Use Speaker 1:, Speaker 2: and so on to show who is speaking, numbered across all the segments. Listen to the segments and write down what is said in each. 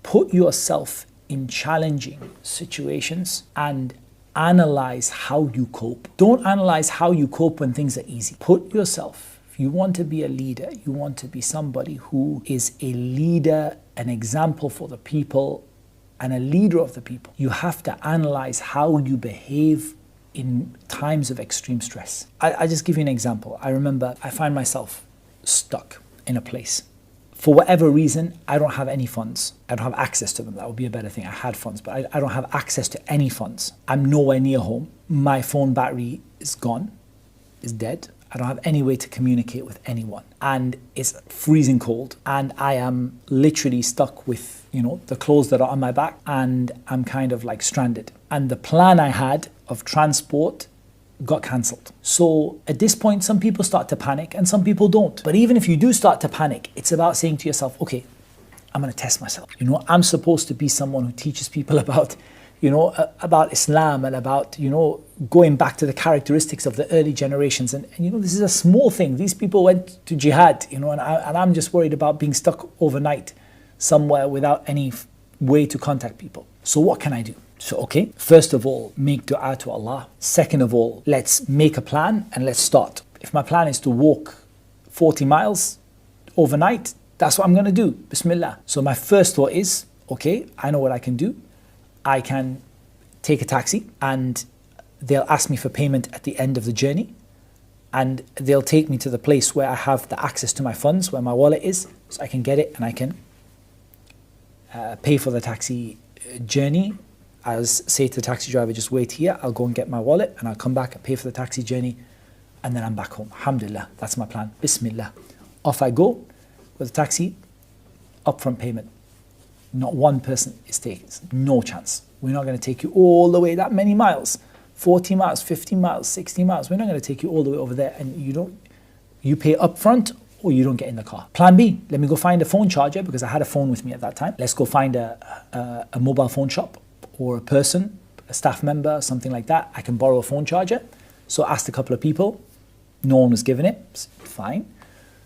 Speaker 1: put yourself in challenging situations and analyze how you cope. Don't analyze how you cope when things are easy. Put yourself, if you want to be a leader, you want to be somebody who is a leader, an example for the people, and a leader of the people. You have to analyze how you behave in times of extreme stress. I just give you an example. I remember I find myself stuck in a place. For whatever reason, I don't have any funds. I don't have access to them. That would be a better thing. I had funds, but I don't have access to any funds. I'm nowhere near home. My phone battery is gone, is dead. I don't have any way to communicate with anyone. And it's freezing cold. And I am literally stuck with, the clothes that are on my back. And I'm kind of like stranded. And the plan I had of transport got cancelled. So at this point, some people start to panic and some people don't. But even if you do start to panic, it's about saying to yourself, okay, I'm going to test myself. I'm supposed to be someone who teaches people about Islam and about, going back to the characteristics of the early generations. And this is a small thing. These people went to jihad, and I'm just worried about being stuck overnight somewhere without any way to contact people. So what can I do? So, okay, first of all, make dua to Allah. Second of all, let's make a plan and let's start. If my plan is to walk 40 miles overnight, that's what I'm going to do. Bismillah. So my first thought is, okay, I know what I can do. I can take a taxi and they'll ask me for payment at the end of the journey. And they'll take me to the place where I have the access to my funds, where my wallet is, so I can get it and I can pay for the taxi journey. I'll say to the taxi driver, just wait here, I'll go and get my wallet and I'll come back and pay for the taxi journey and then I'm back home. Alhamdulillah, that's my plan. Bismillah. Off I go with the taxi, upfront payment. Not one person is taken, no chance. We're not going to take you all the way that many miles, 40 miles, 50 miles, 60 miles. We're not going to take you all the way over there and you pay upfront or you don't get in the car. Plan B, let me go find a phone charger because I had a phone with me at that time. Let's go find a mobile phone shop or a person, a staff member, something like that. I can borrow a phone charger. So I asked a couple of people. No one was given it. Fine.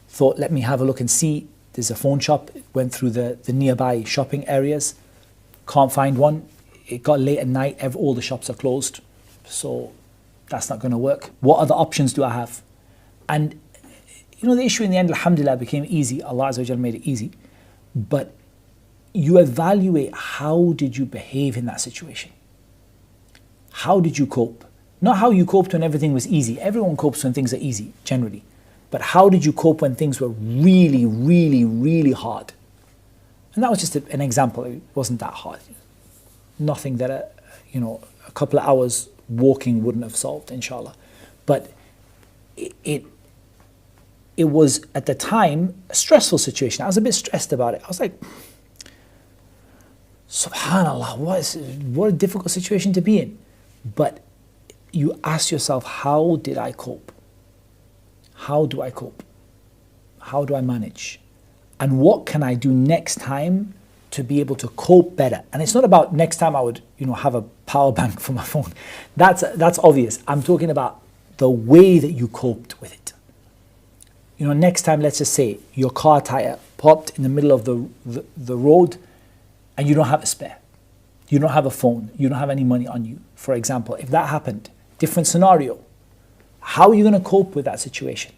Speaker 1: Thought, let me have a look and see. There's a phone shop. Went through the nearby shopping areas. Can't find one. It got late at night. All the shops are closed. So that's not going to work. What other options do I have? And the issue in the end, alhamdulillah, became easy. Allah Azza wa Jalla made it easy. But you evaluate how did you behave in that situation. How did you cope? Not how you coped when everything was easy. Everyone copes when things are easy, generally. But how did you cope when things were really, really, really hard? And that was just an example. It wasn't that hard. Nothing that a couple of hours walking wouldn't have solved, inshallah. But it was, at the time, a stressful situation. I was a bit stressed about it. I was like, subhanallah, what a difficult situation to be in. But you ask yourself, how did I cope? How do I cope? How do I manage? And what can I do next time to be able to cope better? And it's not about next time I would, have a power bank for my phone. That's obvious. I'm talking about the way that you coped with it. Next time, let's just say your car tire popped in the middle of the road and you don't have a spare. You don't have a phone. You don't have any money on you. For example, if that happened, different scenario. How are you going to cope with that situation?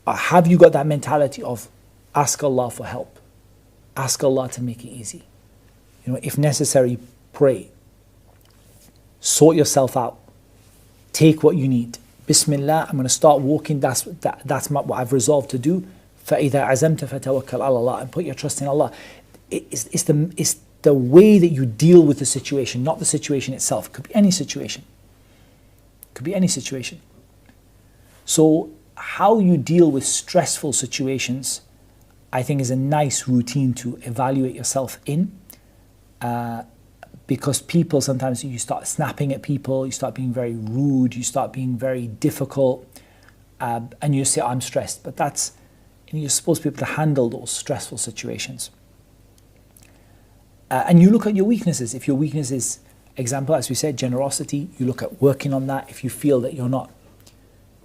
Speaker 1: Have you got that mentality of ask Allah for help? Ask Allah to make it easy. If necessary, pray. Sort yourself out. Take what you need. Bismillah, I'm going to start walking. That's what I've resolved to do. فَإِذَا عَزَمْتَ فَتَوَكَّلْ عَلَى اللَّهِ, and put your trust in Allah. It's the way that you deal with the situation, not the situation itself. It could be any situation. Could be any situation. So how you deal with stressful situations, I think, is a nice routine to evaluate yourself in. Because people, sometimes you start snapping at people, you start being very rude, you start being very difficult, and you say, I'm stressed. But that's, you're supposed to be able to handle those stressful situations. And you look at your weaknesses. If your weakness is, example, as we said, generosity, you look at working on that. If you feel that you're not,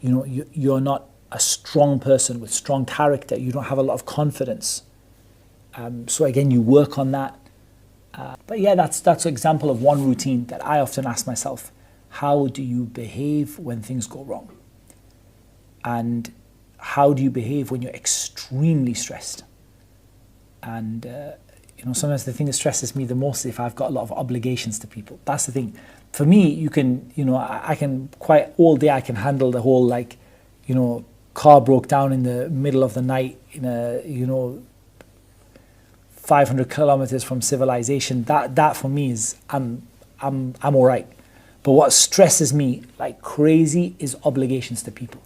Speaker 1: you're not a strong person with strong character, you don't have a lot of confidence, So again, you work on that. But yeah, that's an example of one routine that I often ask myself. How do you behave when things go wrong? And how do you behave when you're extremely stressed? And sometimes the thing that stresses me the most is if I've got a lot of obligations to people. That's the thing. For me, you can, I can quite all day I can handle the whole car broke down in the middle of the night in a 500 kilometers from civilization. That for me is I'm all right. But what stresses me like crazy is obligations to people.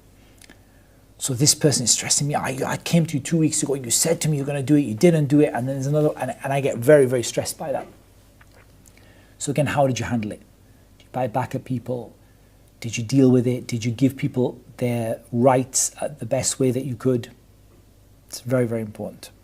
Speaker 1: So this person is stressing me. I came to you 2 weeks ago. You said to me you're going to do it. You didn't do it. And then there's another, and I get very, very stressed by that. So again, how did you handle it? Did you bite back at people? Did you deal with it? Did you give people their rights the best way that you could? It's very, very important.